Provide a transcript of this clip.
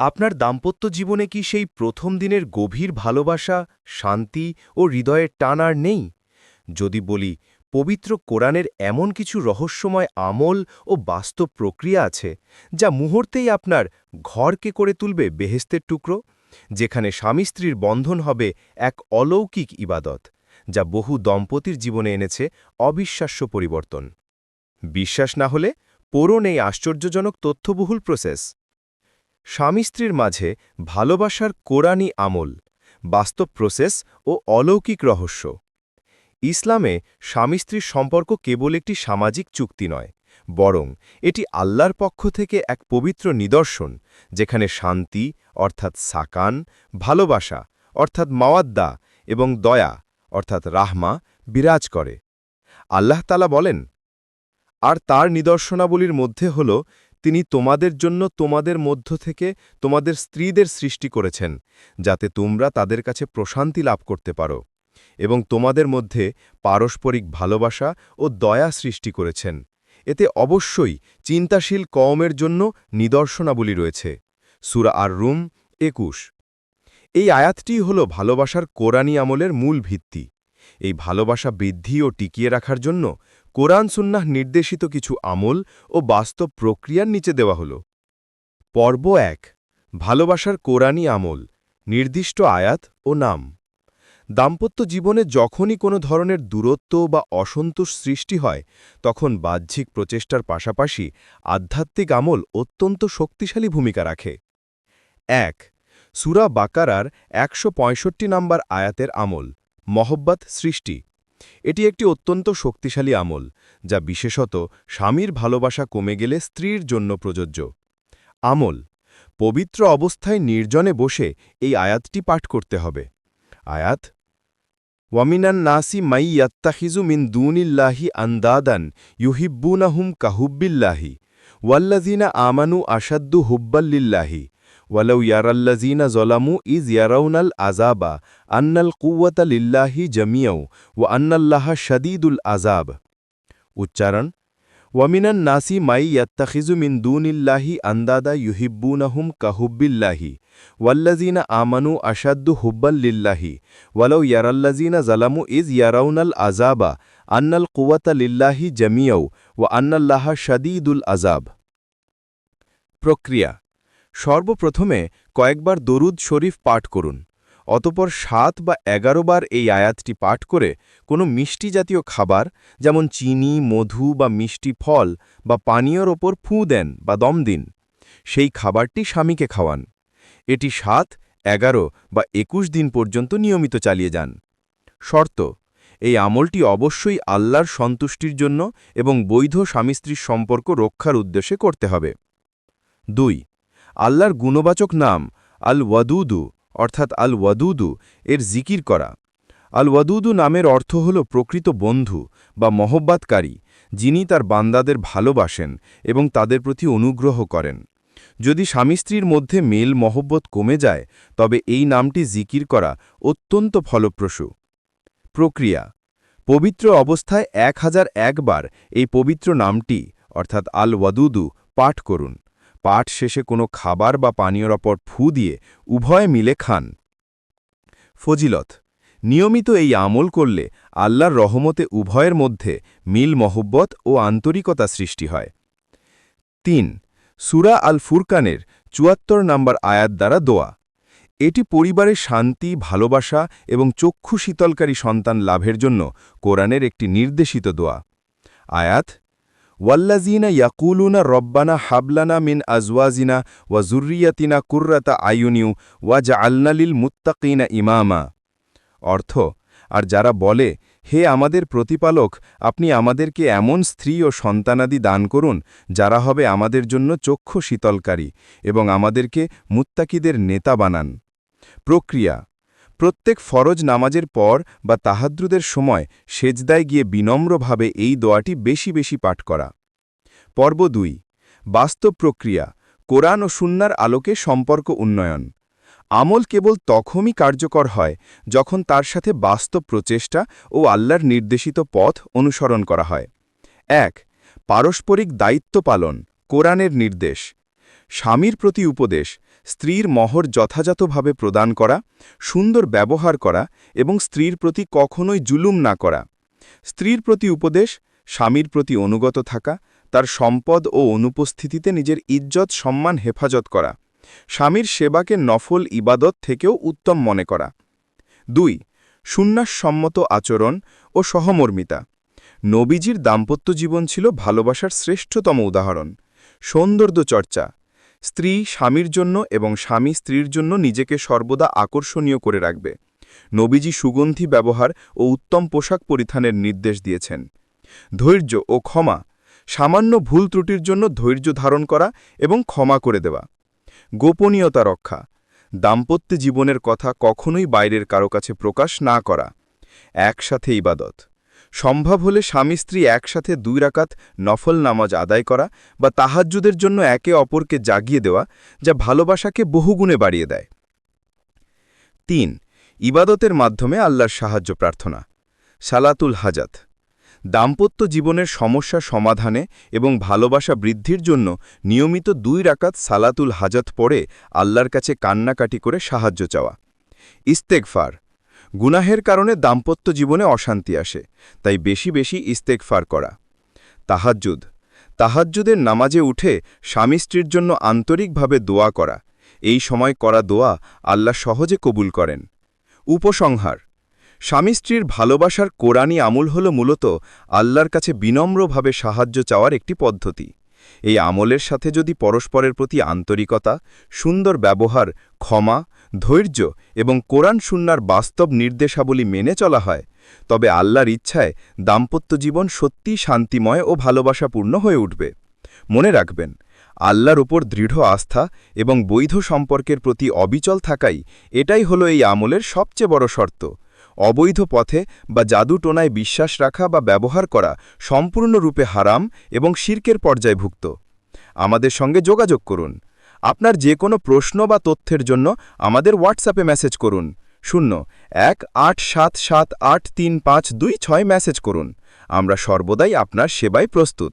আপনার দাম্পত্য জীবনে কি সেই প্রথম দিনের গভীর ভালোবাসা, শান্তি ও হৃদয়ের টান আর নেই? যদি বলি, পবিত্র কোরআনের এমন কিছু রহস্যময় আমল ও বাস্তব প্রক্রিয়া আছে, যা মুহূর্তেই আপনার ঘরকে করে তুলবে বেহেশতের টুকরো, যেখানে স্বামী-স্ত্রীর বন্ধন হবে এক অলৌকিক ইবাদত, যা বহু দম্পতির জীবনে এনেছে অবিশ্বাস্য পরিবর্তন। বিশ্বাস না হলে পড়ুন এই আশ্চর্যজনক তথ্যবহুল প্রসেস। স্বামী-স্ত্রীর মাঝে ভালোবাসার কোরআনী আমল, বাস্তব প্রসেস ও অলৌকিক রহস্য। ইসলামে স্বামী-স্ত্রীর সম্পর্ক কেবল একটি সামাজিক চুক্তি নয়, বরং এটি আল্লাহর পক্ষ থেকে এক পবিত্র নিদর্শন, যেখানে শান্তি অর্থাৎ সাকান, ভালোবাসা অর্থাৎ মাওয়াদ্দা এবং দয়া অর্থাৎ রাহমা বিরাজ করে। আল্লাহ তাআলা বলেন, আর তার নিদর্শনাবলীর মধ্যে হল, তিনি তোমাদের জন্য তোমাদের মধ্য থেকে তোমাদের স্ত্রীদের সৃষ্টি করেছেন, যাতে তোমরা তাদের কাছে প্রশান্তি লাভ করতে পারো, এবং তোমাদের মধ্যে পারস্পরিক ভালোবাসা ও দয়া সৃষ্টি করেছেন। এতে অবশ্যই চিন্তাশীল কওমের জন্য নিদর্শনাবলী রয়েছে। সূরা আর-রুম ২১। এই আয়াতটিই হল ভালোবাসার কোরআনী আমলের মূল ভিত্তি। এই ভালোবাসা বৃদ্ধি ও টিকিয়ে রাখার জন্য কোরআন সুন্নাহ নির্দেশিত কিছু আমল ও বাস্তব প্রক্রিয়ার নিচে দেওয়া হল। পর্ব ১। ভালোবাসার কোরআনী আমল, নির্দিষ্ট আয়াত ও নাম। দাম্পত্য জীবনে যখনই কোনো ধরনের দূরত্ব বা অসন্তোষ সৃষ্টি হয়, তখন বাহ্যিক প্রচেষ্টার পাশাপাশি আধ্যাত্মিক আমল অত্যন্ত শক্তিশালী ভূমিকা রাখে। ১। সূরা বাকারার ১৬৫ নম্বর আয়াতের আমল, মহব্বত সৃষ্টি। এটি একটি অত্যন্ত শক্তিশালী আমল, যা বিশেষত স্বামীর ভালোবাসা কমে গেলে স্ত্রীর জন্য প্রযোজ্য। আমল: পবিত্র অবস্থায় নির্জনে বসে এই আয়াতটি পাঠ করতে হবে। আয়াত: ওয়ামিনান নাসি মাই ইয়াত্তাখিজু মিন দুনিল্লাহি আন্দাদান ইউহিব্বুনাহুম কাহুব্বিল্লাহি ওয়াল্লাযীনা আমানু আশাদ্দু হুব্বাল্লিল্লাহি ওয়ালাউ ইয়ারাল্লাযীনা যলামু ইয ইয়ারাউনাল আযাবা আন্নাল কুওয়াতা লিল্লাহি জামিআউ ওয়া আন্নাল্লাহা শাদীদুল আযাব। উচ্চারণ: ওয়ামিনান নাসি মাই ইয়াত্তাখিজু মিন দুনিল্লাহি আন্দাদা ইউহিব্বুনাহুম কাহুব্বিল্লাহি ওয়াল্লাযীনা আমানু আশাদ্দু হুব্বাল্লিল্লাহি ওয়ালাউ ইয়ারাল্লাযীনা যালামু ইয ইয়ারাউনাল আযাবা আন্নাল কুওয়াতা লিল্লাহি জামিআউ ওয়া আন্নাল্লাহা শাদীদুল আযাব। প্রক্রিয়া: সর্বপ্রথমে কয়েকবার দরুদ শরীফ পাঠ করুন। অতপর ৭ বা ১১ বার এই আয়াতটি পাঠ করে কোনো মিষ্টি জাতীয় খাবার, যেমন চিনি, মধু বা মিষ্টি ফল বা পানীয়র ওপর ফুঁ দেন বা দম দিন। সেই খাবারটি স্বামীকে খাওয়ান। এটি ৭, ১১ বা ২১ দিন পর্যন্ত নিয়মিত চালিয়ে যান। শর্ত: এই আমলটি অবশ্যই আল্লাহর সন্তুষ্টির জন্য এবং বৈধ স্বামী-স্ত্রীর সম্পর্ক রক্ষার উদ্দেশ্যে করতে হবে। ২। আল্লাহর গুণবাচক নাম আল ওয়াদুদু অর্থাৎ আল ওয়াদুদু এর জিকির করা। আল ওয়াদুদু নামের অর্থ হল প্রকৃত বন্ধু বা মহব্বতকারী, যিনি তার বান্দাদের ভালোবাসেন এবং তাদের প্রতি অনুগ্রহ করেন। যদি স্বামী-স্ত্রীর মধ্যে মেল মহব্বত কমে যায়, তবে এই নামটি জিকির করা অত্যন্ত ফলপ্রসূ। প্রক্রিয়া: পবিত্র অবস্থায় ১০০১ বার এই পবিত্র নামটি অর্থাৎ আল ওয়াদুদু পাঠ করুন। পাঠ শেষে কোনো খাবার বা পানীয়র ওপর ফুঁ দিয়ে উভয়ে মিলে খান। ফজিলত: নিয়মিত এই আমল করলে আল্লাহর রহমতে উভয়ের মধ্যে মিল মহব্বত ও আন্তরিকতা সৃষ্টি হয়। ৩। সূরা আল ফুরকানের ৭৪ নম্বর আয়াত দ্বারা দোয়া। এটি পরিবারের শান্তি, ভালোবাসা এবং চক্ষু শীতলকারী সন্তান লাভের জন্য কোরআনের একটি নির্দেশিত দোয়া। আয়াত: ওয়াল্লাযীনা ইয়াকুলুনা রব্বানা হাবলানা মিন আজওয়াজিনা ওয়া যুররিয়াতিনা কুররাতা আয়ুনিউ ওয়াজআলনা লিল মুত্তাকিনা ইমামা। অর্থ: আর যারা বলে, হে আমাদের প্রতিপালক, আপনি আমাদেরকে এমন স্ত্রী ও সন্তানাদি দান করুন, যারা হবে আমাদের জন্য চক্ষু শীতলকারী, এবং আমাদেরকে মুত্তাকিদের নেতা বানান। প্রক্রিয়া: প্রত্যেক ফরজ নামাজের পর বা তাহাজ্জুদের সময় সেজদায় গিয়ে বিনম্রভাবে এই দোয়াটি বেশি বেশি পাঠ করা। পর্ব ২। বাস্তব প্রক্রিয়া: কোরআন ও সুন্নাহর আলোকে সম্পর্ক উন্নয়ন। আমল কেবল তখনই কার্যকর হয় যখন তার সাথে বাস্তব প্রচেষ্টা ও আল্লাহর নির্দেশিত পথ অনুসরণ করা হয়। ১। পারস্পরিক দায়িত্ব পালন, কোরআনের নির্দেশ। স্বামীর প্রতি উপদেশ: স্ত্রীর মহর যথাযথভাবে প্রদান করা, সুন্দর ব্যবহার করা এবং স্ত্রীর প্রতি কখনোই জুলুম না করা। স্ত্রীর প্রতি উপদেশ, স্বামীর প্রতি অনুগত থাকা, তার সম্পদ ও অনুপস্থিতিতে নিজের ইজ্জত সম্মান হেফাজত করা, স্বামীর সেবাকে নফল ইবাদত থেকেও উত্তম মনে করা। ২. সুন্নাহসম্মত আচরণ ও সহমর্মিতা। নবীজির দাম্পত্য জীবন ছিল ভালোবাসার শ্রেষ্ঠতম উদাহরণ। সৌন্দর্য চর্চা, স্ত্রী স্বামীর জন্য এবং স্বামী স্ত্রীর জন্য নিজেকে সর্বদা আকর্ষণীয় করে রাখবে। নবীজি সুগন্ধি ব্যবহার ও উত্তম পোশাক পরিধানের নির্দেশ দিয়েছেন। ধৈর্য ও ক্ষমা, সামান্য ভুল ত্রুটির জন্য ধৈর্য ধারণ করা এবং ক্ষমা করে দেওয়া। গোপনীয়তা রক্ষা, দাম্পত্য জীবনের কথা কখনোই বাইরের কারো কাছে প্রকাশ না করা। একসাথে ইবাদত, সম্ভব হলে স্বামী স্ত্রী একসাথে 2 রাকাত নফল নামাজ আদায় করা বা তাহাজ্জুদের জন্য একে অপরকে জাগিয়ে দেওয়া, যা ভালোবাসাকে বহুগুণে বাড়িয়ে দেয়। ৩. ইবাদতের মাধ্যমে আল্লাহর সাহায্য প্রার্থনা। সালাতুল হাজাত, দাম্পত্য জীবনের সমস্যা সমাধানে এবং ভালোবাসা বৃদ্ধির জন্য নিয়মিত 2 রাকাত সালাতুল হাজাত পড়ে আল্লাহর কাছে কান্নাকাটি করে সাহায্য চাওয়া। ইস্তেগফার, গুনাহের কারণে দাম্পত্য জীবনে অশান্তি আসে, তাই বেশি বেশি ইস্তেগফার করা। তাহাজ্জুদ, তাহাজ্জুদের নামাজে উঠে স্বামী স্ত্রীর জন্য আন্তরিকভাবে দোয়া করা। এই সময় করা দোয়া আল্লাহ সহজে কবুল করেন। উপসংহার, স্বামী স্ত্রীর ভালোবাসার কোরআনী আমল হল মূলত আল্লাহর কাছে বিনম্রভাবে সাহায্য চাওয়ার একটি পদ্ধতি। এই আমলের সাথে যদি পরস্পরের প্রতি আন্তরিকতা, সুন্দর ব্যবহার, ক্ষমা, ধৈর্য এবং কোরআন সুন্নাহর বাস্তব নির্দেশাবলী মেনে চলা হয়, তবে আল্লাহর ইচ্ছায় দাম্পত্য জীবন সত্যিই শান্তিময় ও ভালোবাসাপূর্ণ হয়ে উঠবে। মনে রাখবেন, আল্লাহর উপর দৃঢ় আস্থা এবং বৈধ সম্পর্কের প্রতি অবিচল থাকাই এটাই হলো এই আমলের সবচেয়ে বড় শর্ত। অবৈধ পথে বা জাদুটোনায় বিশ্বাস রাখা বা ব্যবহার করা সম্পূর্ণরূপে হারাম এবং শিরকের পর্যায়ভুক্ত। আমাদের সঙ্গে যোগাযোগ করুন। আপনার যে কোনো প্রশ্ন বা তথ্যের জন্য আমাদের হোয়াটসঅ্যাপে মেসেজ করুন। 01877835226 মেসেজ করুন। আমরা সর্বদাই আপনার সেবায় প্রস্তুত।